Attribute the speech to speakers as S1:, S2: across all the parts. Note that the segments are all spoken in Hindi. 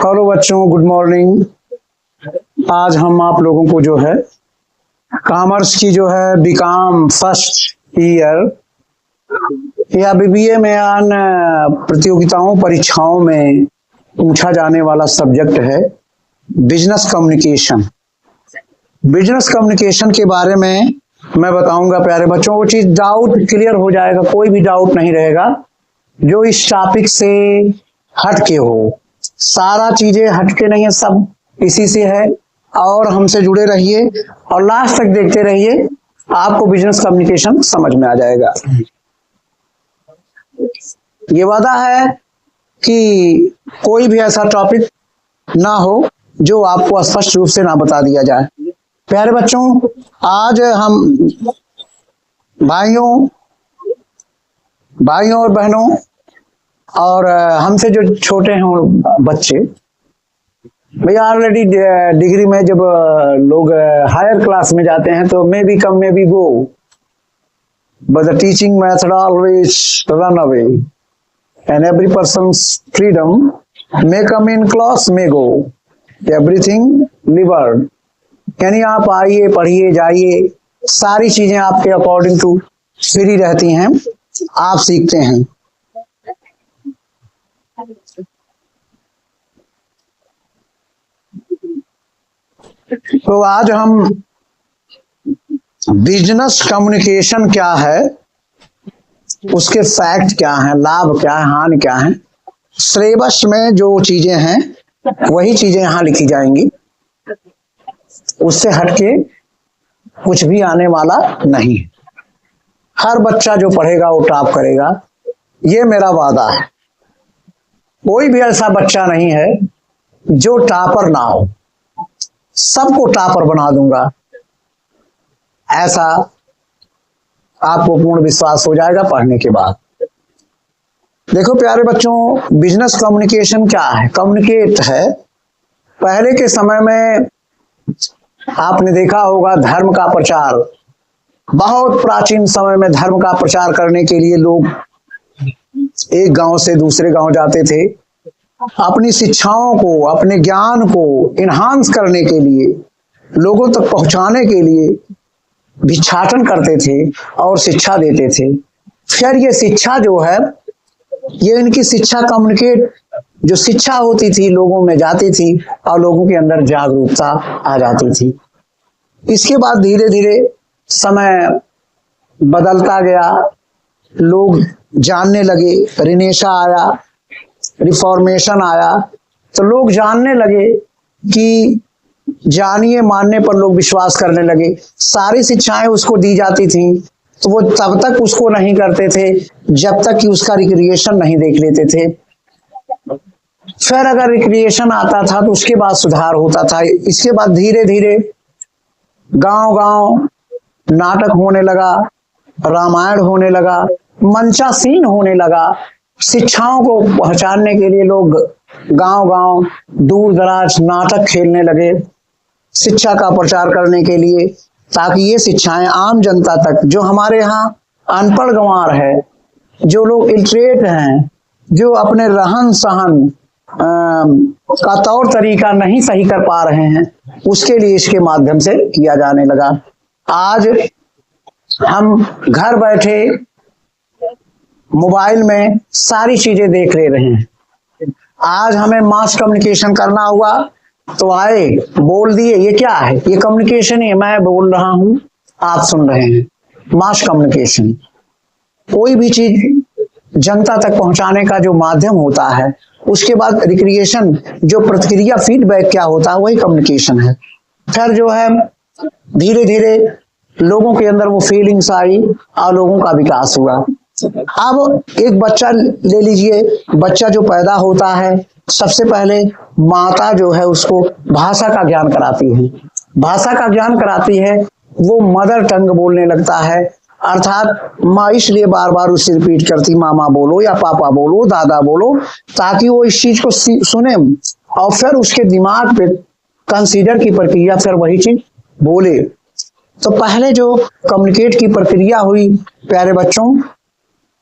S1: हेलो बच्चों, गुड मॉर्निंग। आज हम आप लोगों को जो है कॉमर्स की जो है बीकॉम फर्स्ट ईयर या बीबीए में आन प्रतियोगिताओं परीक्षाओं में पूछा जाने वाला सब्जेक्ट है बिजनेस कम्युनिकेशन। बिजनेस कम्युनिकेशन के बारे में मैं बताऊंगा प्यारे बच्चों। वो चीज डाउट क्लियर हो जाएगा, कोई भी डाउट नहीं रहेगा जो इस टॉपिक से हट के हो। सारा चीजें हटके नहीं है, सब इसी से है। और हमसे जुड़े रहिए और लास्ट तक देखते रहिए, आपको बिजनेस कम्युनिकेशन समझ में आ जाएगा। ये वादा है कि कोई भी ऐसा टॉपिक ना हो जो आपको स्पष्ट रूप से ना बता दिया जाए। प्यारे बच्चों, आज हम भाइयों और बहनों और हमसे जो छोटे हैं बच्चे, भैया ऑलरेडी डिग्री में जब लोग हायर क्लास में जाते हैं तो maybe come maybe go, but the teaching method always run away and every person's freedom may come in class may go, everything liberal. यानी आप आइए, पढ़िए, जाइए, सारी चीजें आपके अकॉर्डिंग टू फ्री रहती हैं, आप सीखते हैं। तो आज हम बिजनेस कम्युनिकेशन क्या है, उसके फैक्ट क्या हैं, लाभ क्या है, हानि क्या है, सिलेबस में जो चीजें हैं वही चीजें यहां लिखी जाएंगी। उससे हटके कुछ भी आने वाला नहीं। हर बच्चा जो पढ़ेगा वो टॉप करेगा, ये मेरा वादा है। कोई भी ऐसा बच्चा नहीं है जो टॉपर ना हो, सबको टॉपर बना दूंगा, ऐसा आपको पूर्ण विश्वास हो जाएगा पढ़ने के बाद। देखो प्यारे बच्चों, बिजनेस कम्युनिकेशन क्या है? कम्युनिकेट है। पहले के समय में आपने देखा होगा धर्म का प्रचार, बहुत प्राचीन समय में धर्म का प्रचार करने के लिए लोग एक गांव से दूसरे गांव जाते थे। अपनी शिक्षाओं को, अपने ज्ञान को इन्हांस करने के लिए, लोगों तक पहुंचाने के लिए भिक्षाटन करते थे और शिक्षा देते थे। फिर ये शिक्षा जो है, ये इनकी शिक्षा कम्युनिकेट जो शिक्षा होती थी लोगों में जाती थी और लोगों के अंदर जागरूकता आ जाती थी। इसके बाद धीरे धीरे समय बदलता गया, लोग जानने लगे, रिनेशा आया, रिफॉर्मेशन आया, तो लोग जानने लगे कि जानिए मानने पर लोग विश्वास करने लगे। सारी शिक्षाएं उसको दी जाती थी तो वो तब तक उसको नहीं करते थे जब तक कि उसका रिक्रिएशन नहीं देख लेते थे। फिर अगर रिक्रिएशन आता था तो उसके बाद सुधार होता था। इसके बाद धीरे धीरे गांव गांव नाटक होने लगा, रामायण होने लगा, मंचासीन होने लगा। शिक्षाओं को पहचानने के लिए लोग गांव गांव दूर दराज नाटक खेलने लगे शिक्षा का प्रचार करने के लिए, ताकि ये शिक्षाएं आम जनता तक, जो हमारे यहाँ अनपढ़ गंवार है, जो लोग इलिटरेट हैं, जो अपने रहन सहन का तौर तरीका नहीं सही कर पा रहे हैं, उसके लिए इसके माध्यम से किया जाने लगा। आज हम घर बैठे मोबाइल में सारी चीजें देख ले रहे हैं। आज हमें मास कम्युनिकेशन करना हुआ तो आए, बोल दिए, ये क्या है? ये कम्युनिकेशन है, मैं बोल रहा हूं, आप सुन रहे हैं। मास कम्युनिकेशन कोई भी चीज जनता तक पहुंचाने का जो माध्यम होता है। उसके बाद रिक्रिएशन, जो प्रतिक्रिया फीडबैक क्या होता है, वही कम्युनिकेशन है। फिर जो है धीरे धीरे लोगों के अंदर वो फीलिंग्स आई और लोगों का विकास हुआ। अब एक बच्चा ले लीजिए, बच्चा जो पैदा होता है, सबसे पहले माता जो है उसको भाषा का ज्ञान कराती है। भाषा का ज्ञान कराती है, वो मदर टंग बोलने लगता है। अर्थात माँ इसलिए बार बार उसे रिपीट करती, मामा बोलो या पापा बोलो, दादा बोलो, ताकि वो इस चीज को सुने और फिर उसके दिमाग पे कंसीडर की प्रक्रिया, फिर वही चीज बोले। तो पहले जो कम्युनिकेट की प्रक्रिया हुई प्यारे बच्चों,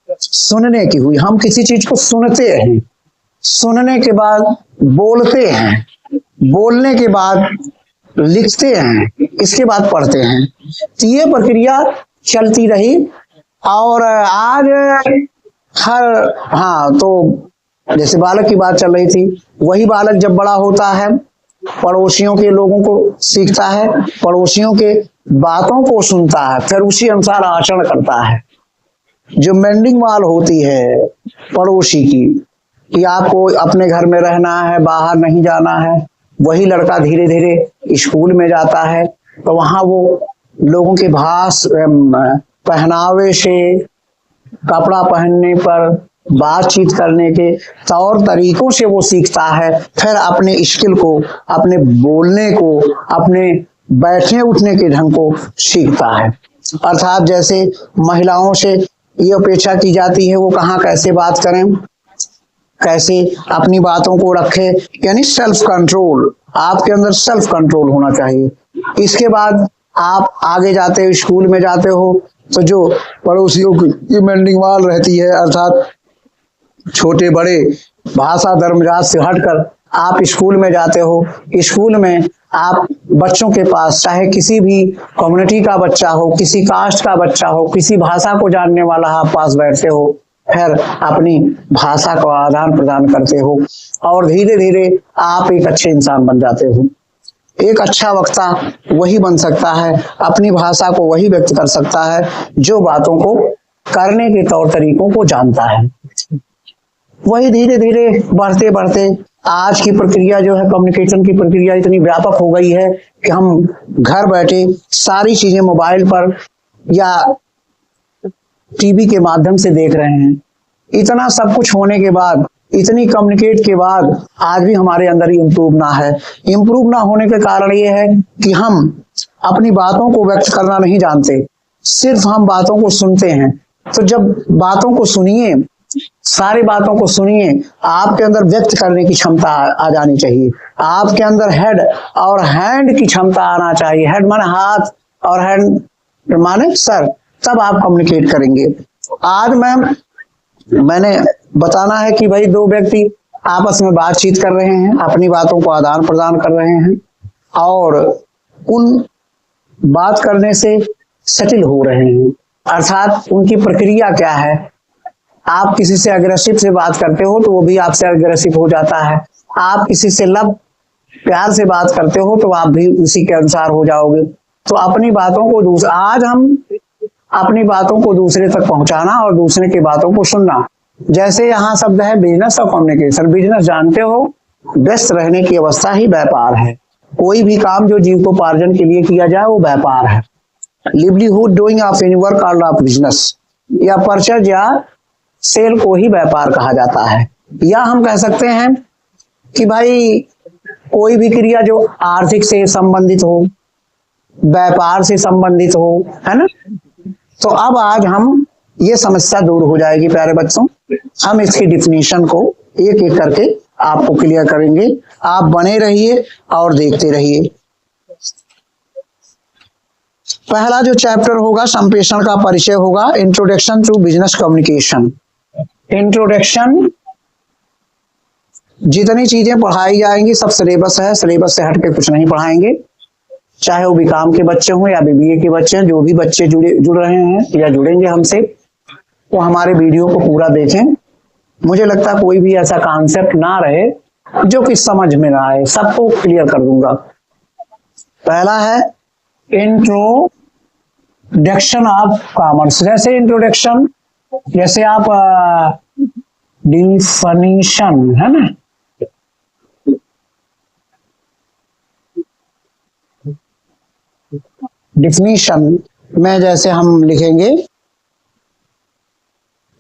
S1: सुनने की हुई। हम किसी चीज को सुनते हैं, सुनने के बाद बोलते हैं, बोलने के बाद लिखते हैं, इसके बाद पढ़ते हैं। तो ये प्रक्रिया चलती रही। और आज तो जैसे बालक की बात चल रही थी, वही बालक जब बड़ा होता है पड़ोसियों के लोगों को सीखता है, पड़ोसियों के बातों को सुनता है, फिर उसी अनुसार आचरण करता है। जो मेंडिंग वॉल होती है पड़ोसी की कि आपको अपने घर में रहना है, बाहर नहीं जाना है, वही लड़का धीरे धीरे स्कूल में जाता है तो वहां वो लोगों के पहनावे से, कपड़ा पहनने पर, बातचीत करने के तौर तरीकों से वो सीखता है। फिर अपने स्किल को, अपने बोलने को, अपने बैठने उठने के ढंग को सीखता है। अर्थात जैसे महिलाओं से ये अपेक्षा की जाती है वो कहाँ कैसे बात करें, कैसे अपनी बातों को रखें, यानी सेल्फ कंट्रोल। आपके अंदर सेल्फ कंट्रोल होना चाहिए। इसके बाद आप आगे जाते हो, स्कूल में जाते हो तो जो पड़ोसियों की मेंडिंग वॉल रहती है, अर्थात छोटे बड़े भाषा धर्म जात से हटकर आप स्कूल में जाते हो। स्कूल में आप बच्चों के पास, चाहे किसी भी कम्युनिटी का बच्चा हो, किसी कास्ट का बच्चा हो, किसी भाषा को जानने वाला आप पास बैठते हो, फिर अपनी भाषा का आदान प्रदान करते हो और धीरे धीरे आप एक अच्छे इंसान बन जाते हो। एक अच्छा वक्ता वही बन सकता है, अपनी भाषा को वही व्यक्त कर सकता है जो बातों को करने के तौर तरीकों को जानता है। वही धीरे धीरे बढ़ते बढ़ते आज की प्रक्रिया जो है, कम्युनिकेशन की प्रक्रिया इतनी व्यापक हो गई है कि हम घर बैठे सारी चीजें मोबाइल पर या टीवी के माध्यम से देख रहे हैं। इतना सब कुछ होने के बाद, इतनी कम्युनिकेट के बाद आज भी हमारे अंदर इम्प्रूव ना है। इम्प्रूव ना होने के कारण ये है कि हम अपनी बातों को व्यक्त करना नहीं जानते, सिर्फ हम बातों को सुनते हैं। तो जब बातों को सुनिए, सारी बातों को सुनिए, आपके अंदर व्यक्त करने की क्षमता आ जानी चाहिए। आपके अंदर हेड और हैंड की क्षमता आना चाहिए। हेड माने हाथ और हैंड माने सर, तब आप कम्युनिकेट करेंगे। आज मैंने बताना है कि भाई दो व्यक्ति आपस में बातचीत कर रहे हैं, अपनी बातों को आदान प्रदान कर रहे हैं और उन बात करने से सेटल हो रहे हैं। अर्थात उनकी प्रक्रिया क्या है। आप किसी से अग्रेसिव से बात करते हो तो वो भी आपसे अग्रेसिव हो जाता है। आप किसी से लव प्यार से बात करते हो तो आप भी उसी के अनुसार हो जाओगे। तो अपनी बातों को आज हम अपनी बातों को दूसरे तक पहुंचाना और दूसरे की बातों को सुनना। जैसे यहाँ शब्द है बिजनेस और कम्युनिकेशन। बिजनेस जानते हो, व्यस्त रहने की अवस्था ही व्यापार है। कोई भी काम जो जीविकोपार्जन के लिए किया जाए वो व्यापार है। Livelihood doing of any work called off business, या परचेज या सेल को ही व्यापार कहा जाता है। या हम कह सकते हैं कि भाई कोई भी क्रिया जो आर्थिक से संबंधित हो, व्यापार से संबंधित हो, है ना। तो अब आज हम ये समस्या दूर हो जाएगी प्यारे बच्चों। हम इसकी डिफिनीशन को एक एक करके आपको क्लियर करेंगे। आप बने रहिए और देखते रहिए। पहला जो चैप्टर होगा संप्रेषण का परिचय होगा, introduction to business communication. Introduction, जितनी चीजें पढ़ाई जाएंगी सब सिलेबस है, सिलेबस से हटके कुछ नहीं पढ़ाएंगे। चाहे वो बीकॉम के बच्चे हों या बीबीए के बच्चे हैं, जो भी बच्चे जुड़ रहे हैं या जुड़ेंगे हमसे, वो हमारे वीडियो को पूरा देखें। मुझे लगता है कोई भी ऐसा कॉन्सेप्ट ना रहे जो कि समझ में ना आए, सबको क्लियर कर दूंगा। पहला है इंट्रोडक्शन ऑफ कॉमर्स। जैसे इंट्रोडक्शन, जैसे आप डिफिनीशन है ना, डिफिनीशन में जैसे हम लिखेंगे,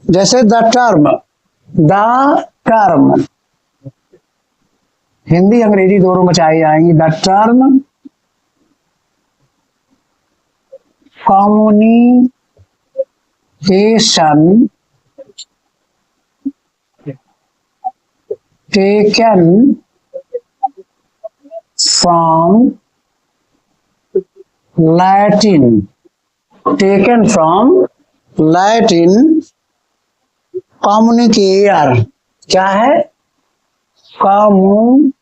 S1: जैसे द टर्म हिंदी अंग्रेजी दोनों में चाहिए आएंगी। The term communication taken from Latin communicare. क्या है? कम्युनिकेयर,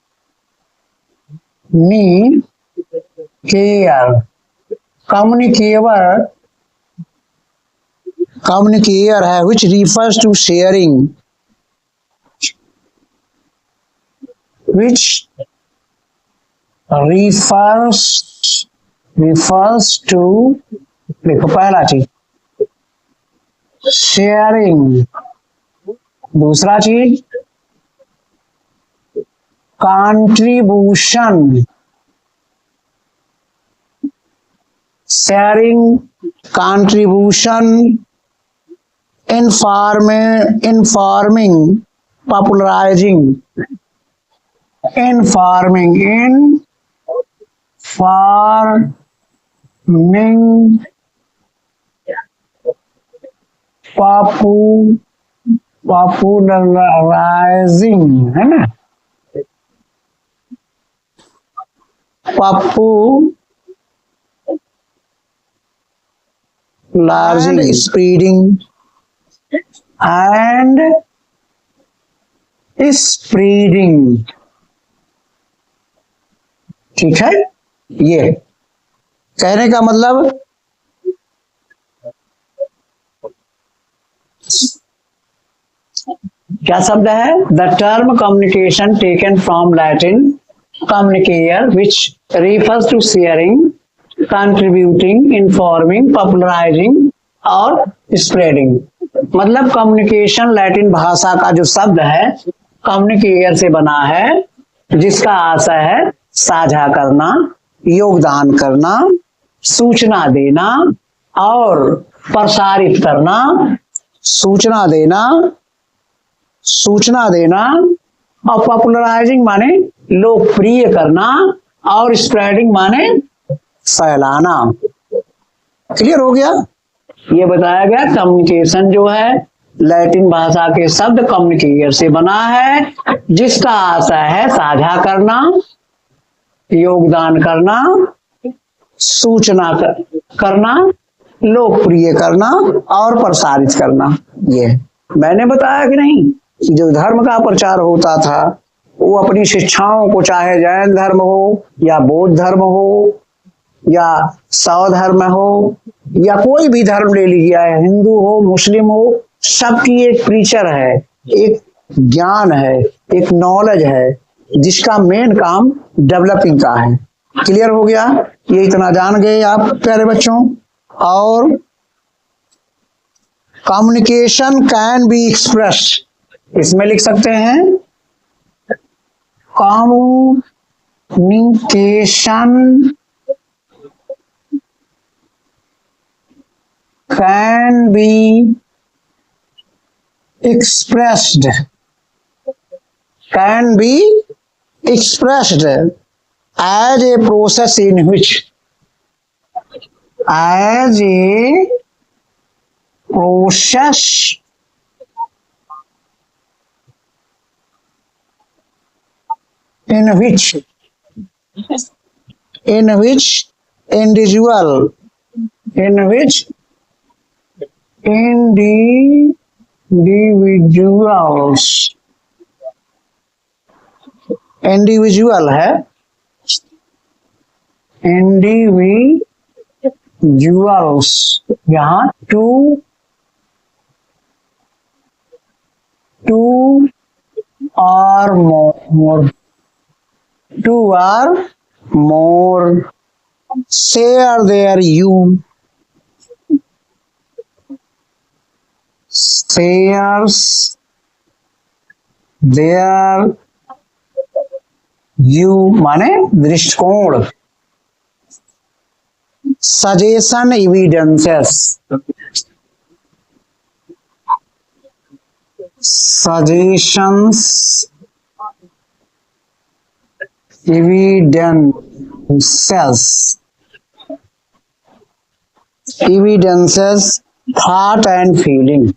S1: कम्युनिकेयर कम्युनिकेयर है which refers to sharing, which refers to, देखो पहला चीज शेयरिंग, दूसरा चीज contribution, sharing, contribution, informing, popularizing, informing, popularizing, है ना, popularizing, spreading and spreading, ठीक है। ये कहने का मतलब क्या शब्द है? The term communication taken from Latin communicare which refers to sharing, contributing, informing, popularising और स्प्रेडिंग। मतलब कम्युनिकेशन लैटिन भाषा का जो शब्द है कम्युनिकेयर से बना है, जिसका आशय है साझा करना, योगदान करना, सूचना देना और प्रसारित करना, सूचना देना और पॉपुलराइजिंग माने लोकप्रिय करना और स्प्रेडिंग माने फैलाना। क्लियर हो गया? ये बताया गया कम्युनिकेशन जो है लैटिन भाषा के शब्द कम्युनिकेयर से बना है, जिसका आशय है साझा करना, योगदान करना, सूचना करना, लोकप्रिय करना और प्रसारित करना। ये मैंने बताया कि नहीं कि जो धर्म का प्रचार होता था वो अपनी शिक्षाओं को, चाहे जैन धर्म हो या बौद्ध धर्म हो या सौ धर्म हो या कोई भी धर्म ले लीजिए, हिंदू हो मुस्लिम हो, सबकी एक प्रीचर है, एक ज्ञान है, एक नॉलेज है, जिसका मेन काम डेवलपिंग का है। क्लियर हो गया? ये इतना जान गए आप प्यारे बच्चों। और कम्युनिकेशन कैन बी एक्सप्रेस्ड, इसमें लिख सकते हैं communication can be expressed as a process in which individual है, individuals यहाँ two or more share their माने दृष्टिकोण, suggestion, evidences, thought and feeling।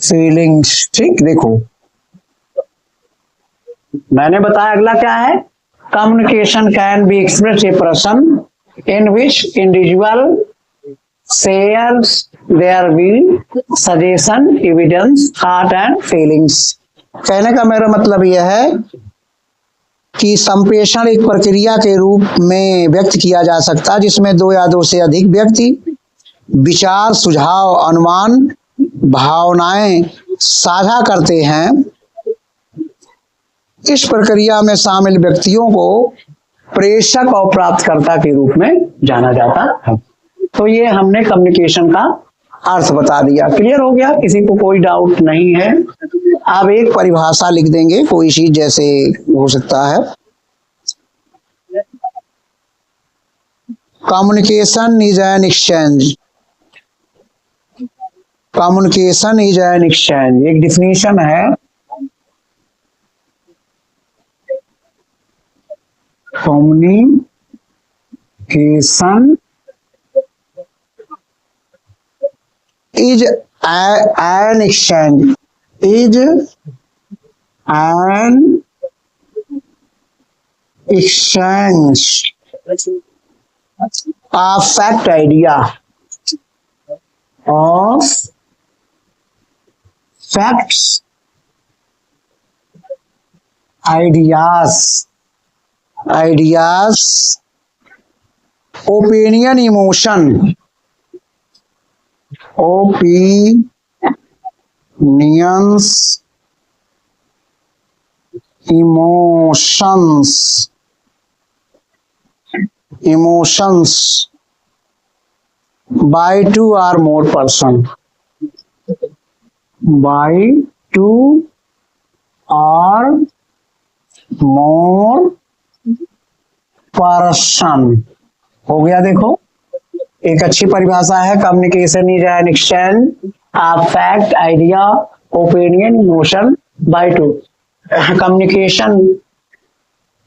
S1: Feelings, ठीक। देखो मैंने बताया अगला क्या है, communication can be expressed a person in which individual shares their view, suggestion, evidence, thought and feelings। कहने का मेरा मतलब यह है कि संप्रेषण एक प्रक्रिया के रूप में व्यक्त किया जा सकता है जिसमें दो या दो से अधिक व्यक्ति विचार, सुझाव, अनुमान, भावनाएं साझा करते हैं। इस प्रक्रिया में शामिल व्यक्तियों को प्रेषक और प्राप्तकर्ता के रूप में जाना जाता है। तो ये हमने कम्युनिकेशन का अर्थ बता दिया। क्लियर हो गया? किसी को कोई डाउट नहीं है? अब एक परिभाषा लिख देंगे, कोई चीज जैसे हो सकता है। Communication is an exchange. Communication is an exchange एक डिफिनीशन है। Communication is an exchange of fact, idea, of facts, ideas, opinion, emotion, opinions, emotions by two or more person, by two or more person। हो गया? देखो, एक अच्छी परिभाषा है। Communication is an exchange of fact, idea, opinion, emotion by two. Communication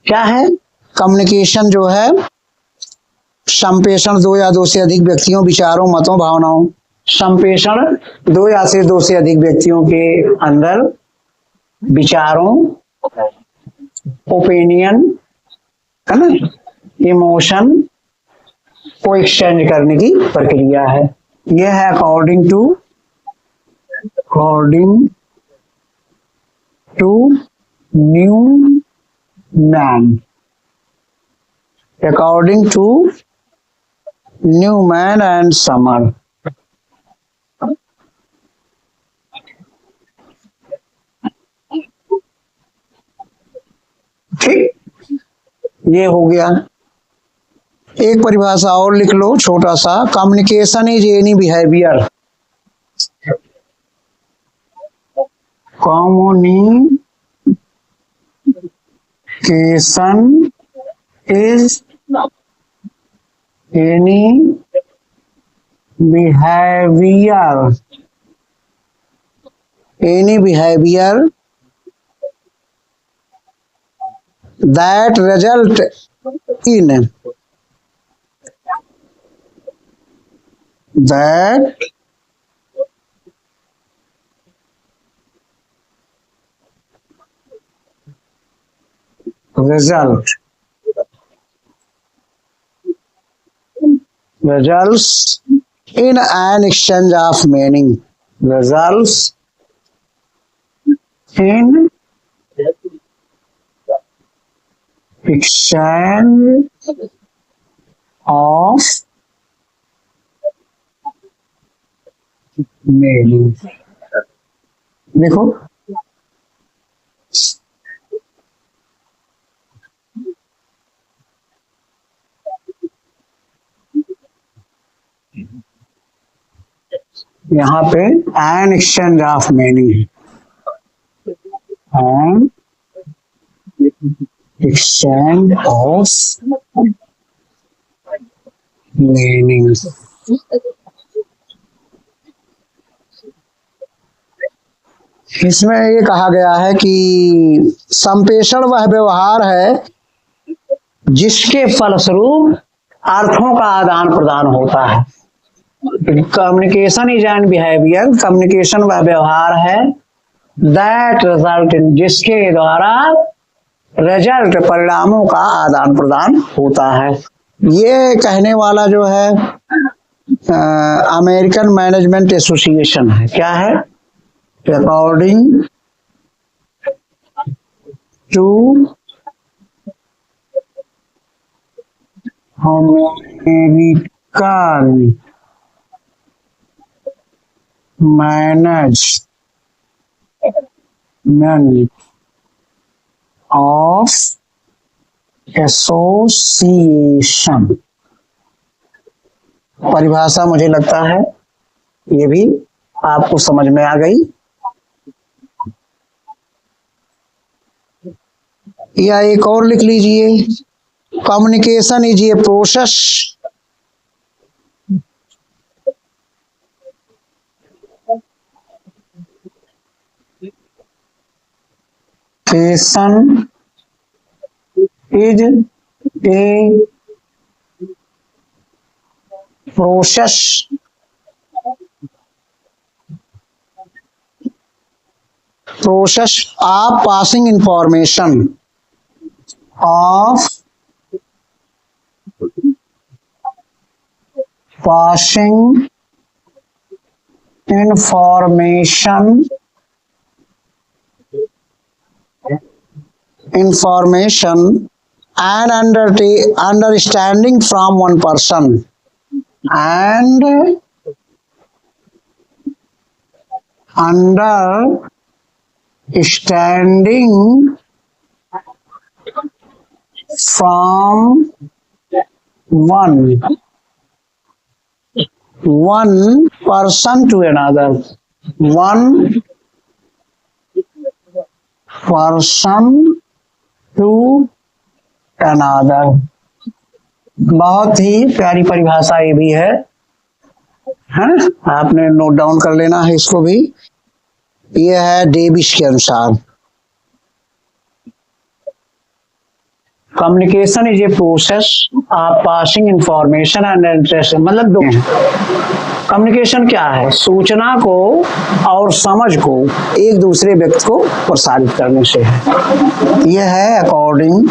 S1: क्या है? कम्युनिकेशन जो है संप्रेषण दो या दो से अधिक व्यक्तियों, विचारों, मतों, भावनाओं। संप्रेषण दो या से दो से अधिक व्यक्तियों के अंदर विचारों, ओपिनियन है ना, इमोशन को एक्सचेंज करने की प्रक्रिया है। यह है according to Newman. According to Newman and Summer. ठीक, ये हो गया। एक परिभाषा और लिख लो छोटा सा। Communication is any behaviour. Communication is any behaviour that result in results in an exchange of meaning, results in exchange of meaning। देखो, यहाँ पे an exchange of meaning, an exchange of meaning. इसमें ये कहा गया है कि संप्रेषण वह व्यवहार है जिसके फलस्वरूप अर्थों का आदान प्रदान होता है। Communication is an behaviour, communication वह व्यवहार है दैट रिजल्ट इन, जिसके द्वारा रिजल्ट परिणामों का आदान प्रदान होता है। ये कहने वाला जो है अमेरिकन मैनेजमेंट एसोसिएशन है। क्या है? According to American management of association. परिभाषा मुझे लगता है ये भी आपको समझ में आ गई। या एक और लिख लीजिए, communication is a process communication is a process of passing information and understanding from one person and understanding from one person to another, one person to another। बहुत ही प्यारी परिभाषा ये भी है, आपने नोट डाउन कर लेना है इसको भी। ये है डेविस के अनुसार, communication is a process of passing information and interest. मतलब दो, कम्युनिकेशन क्या है? सूचना को और समझ को एक दूसरे व्यक्ति को प्रसारित करने से है। यह है according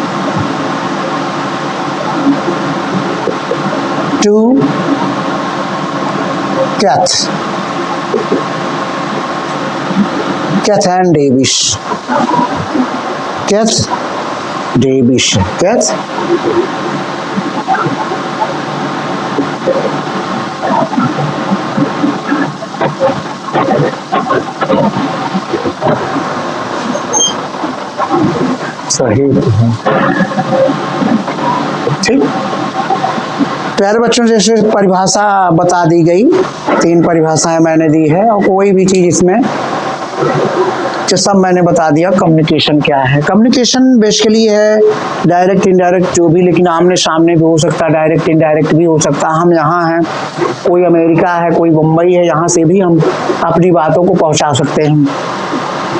S1: to Keith and Davis. Keith सही, ठीक। प्यारे बच्चों, जैसे परिभाषा बता दी गई, 3 परिभाषाएं मैंने दी है और कोई भी चीज इसमें जो सब मैंने बता दिया। कम्युनिकेशन क्या है? कम्युनिकेशन बेसिकली है डायरेक्ट इनडायरेक्ट जो भी, लेकिन आमने सामने भी हो सकता है, डायरेक्ट इनडायरेक्ट भी हो सकता है। हम यहाँ हैं, कोई अमेरिका है, कोई मुंबई है, यहाँ से भी हम अपनी बातों को पहुँचा सकते हैं।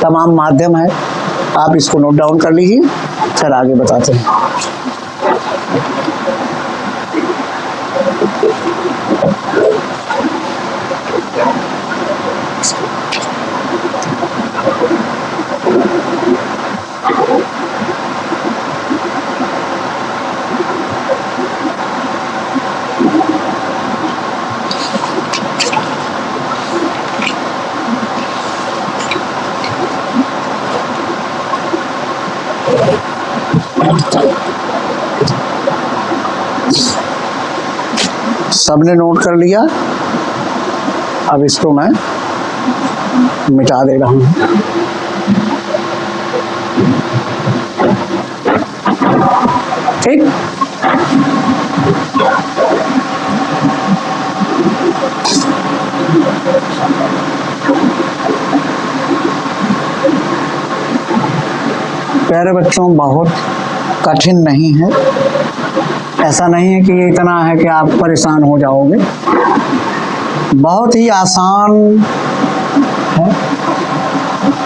S1: तमाम माध्यम है, आप इसको नोट डाउन कर लीजिए। चल आगे बताते हैं। सबने नोट कर लिया? अब इसको मैं मिटा दे रहा हूं। ठीक, प्यारे बच्चों, बहुत कठिन नहीं है। ऐसा नहीं है कि ये इतना है कि आप परेशान हो जाओगे, बहुत ही आसान है,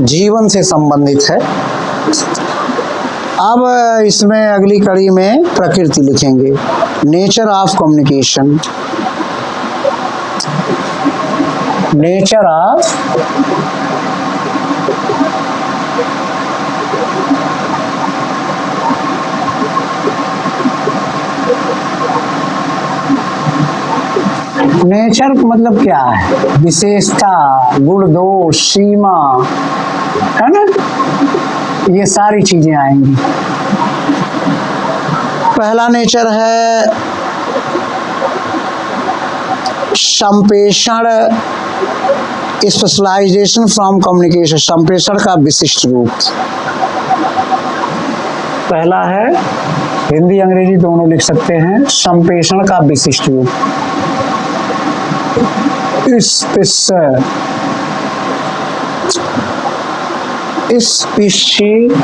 S1: जीवन से संबंधित है। अब इसमें अगली कड़ी में प्रकृति लिखेंगे, nature of communication. Nature of nature मतलब क्या है? विशेषता, गुण, दोष, सीमा, है ना, ये सारी चीजें आएंगी। पहला नेचर है संप्रेषण, स्पेशलाइजेशन फ्रॉम कम्युनिकेशन, संप्रेषण का विशिष्ट रूप। पहला है, हिंदी अंग्रेजी दोनों लिख सकते हैं, संप्रेषण का विशिष्ट रूप। स्पेशलाइज्ड,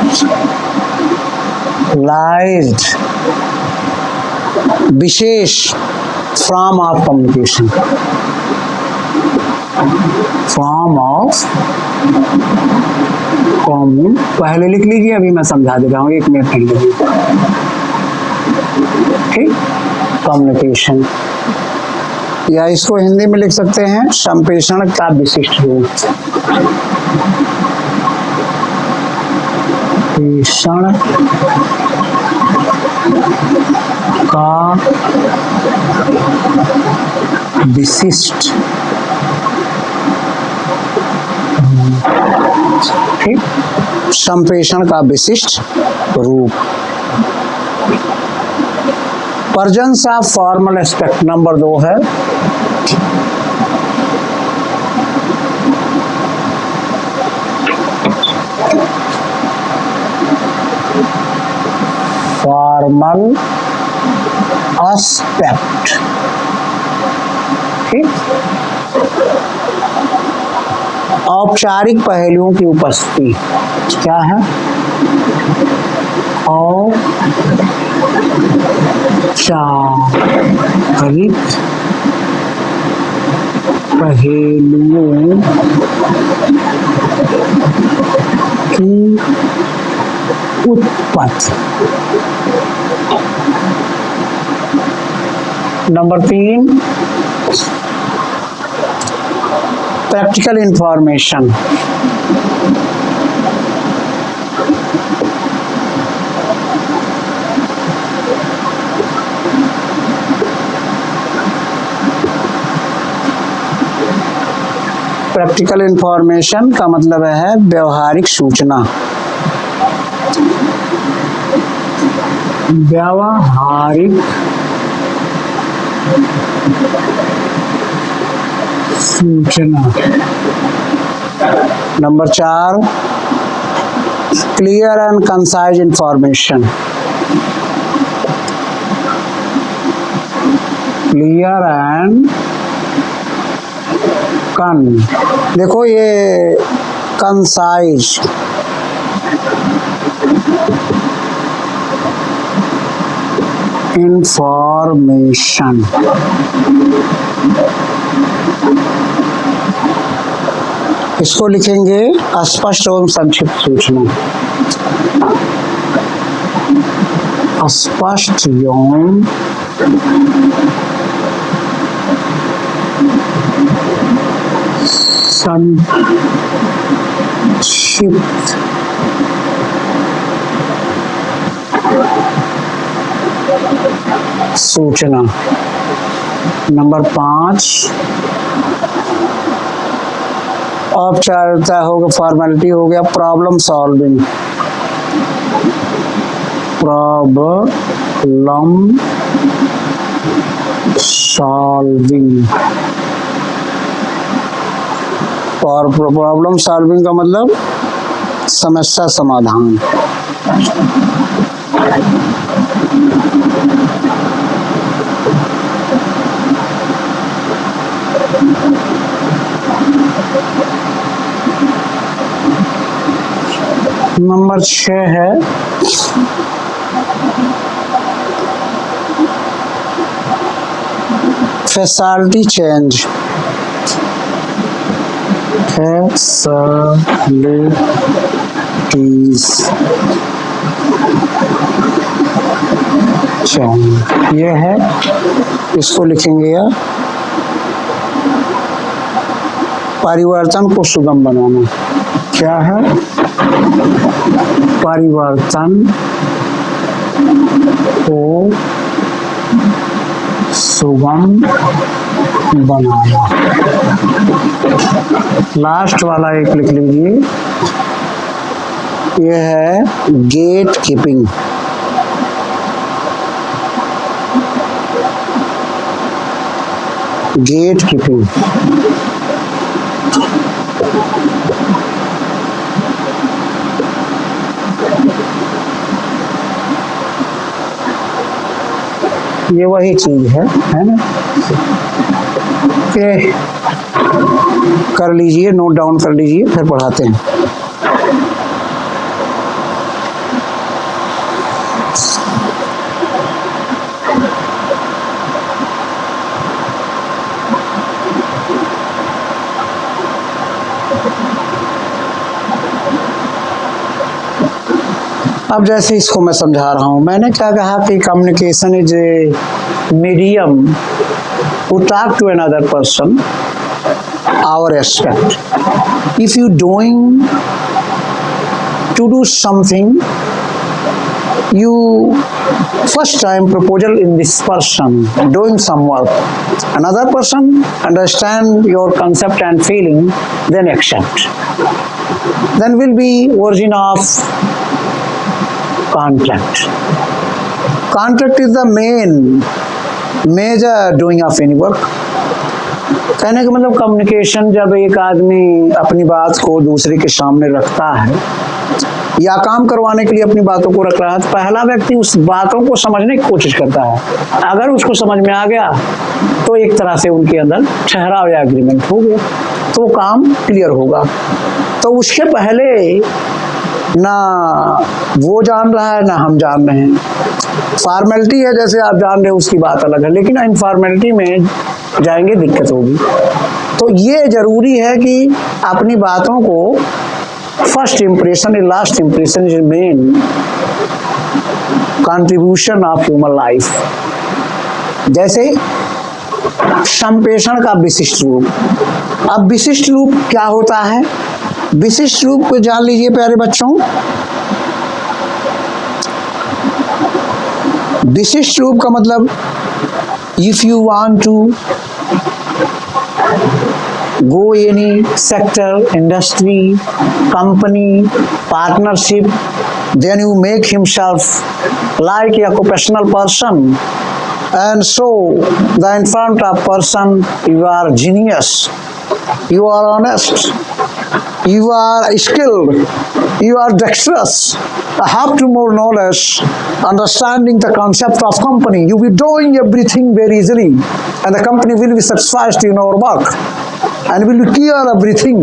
S1: विशेष, form of communication, form of common, पहले लिख लीजिए, अभी मैं समझा दे रहा हूँ, 1 मिनट लिख लीजिए। ठीक, कम्युनिकेशन, या इसको हिंदी में लिख सकते हैं संप्रेषण का विशिष्ट रूप। संप्रेषण का विशिष्ट, ठीक, संप्रेषण का विशिष्ट रूप। Presence of formal aspect, number 2 है फॉर्मल एस्पेक्ट। ठीक, औपचारिक पहलुओं की उपस्थिति क्या है? औपचारिक पहलुओं की उत्पत्ति। Number 3, practical information, practical information का मतलब है व्यवहारिक सूचना, व्यवहारिक सूचना। Number 4, clear and concise information, clear and देखो ये कंसाइज, इंफॉर्मेशन, इसको लिखेंगे स्पष्ट एवं संक्षिप्त सूचना, स्पष्ट एवं संक्षिप्त सूचना। नंबर 5, औपचारिकता हो गया, फॉर्मेलिटी हो गया, प्रॉब्लम सॉल्विंग, प्रॉब्लम सॉल्विंग, और प्रॉब्लम सॉल्विंग का मतलब समस्या समाधान। नंबर 6 है फैसिलिटी चेंज, फैसिलिटीज चेंज, ये है, इसको लिखेंगे या परिवर्तन को सुगम बनाना। क्या है? परिवर्तन को सुगम बनाना। लास्ट वाला एक लिख लीजिए, ये है गेट कीपिंग। गेट कीपिंग ये वही चीज है ना। ये कर लीजिए, नोट डाउन कर लीजिए, फिर पढ़ाते हैं। अब जैसे इसको मैं समझा रहा हूं, मैंने क्या कहा कि communication is a medium to talk to another person our respect. If you to do something, you first time proposal in this person doing some work, another person understand your concept and feeling, then accept, then will be origin of contract. Contract is the major doing of any work. कहने का मतलब कम्युनिकेशन, जब एक आदमी अपनी बात को दूसरे के सामने रखता है या काम करवाने के लिए अपनी बातों को रख रहा है, तो पहला व्यक्ति उस बातों को समझने की कोशिश करता है। अगर उसको समझ में आ गया तो एक तरह से उनके अंदर ठहराव या एग्रीमेंट हो गया, तो वो काम क्लियर होगा। तो उसके पहले ना वो जान रहा है ना हम जान रहे हैं। फॉर्मेलिटी है, जैसे आप जान रहे हो उसकी बात अलग है, लेकिन इनफॉर्मेलिटी में जाएंगे दिक्कत होगी। तो ये जरूरी है कि अपनी बातों को first impression is last impression is main contribution of human life. जैसे संप्रेषण का विशिष्ट रूप। अब विशिष्ट रूप क्या होता है? विशिष्ट रूप को जान लीजिए प्यारे बच्चों। विशिष्ट रूप का मतलब, if you want to go any sector, industry, company, partnership, then you make himself like a occupational person, and so the in front of person you are genius, you are honest, you are skilled, you are dexterous, have to more knowledge, understanding the concept of company. You will be doing everything very easily, and the company will be satisfied in our work, and will clear everything,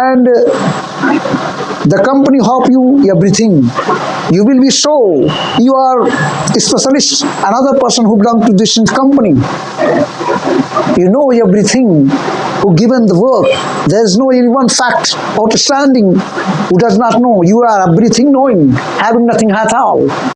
S1: and the company help you everything. You will be so, you are a specialist, another person who belong to this company. You know everything, who given the work. There is no any one fact outstanding who does not know. You are everything knowing, having nothing at all.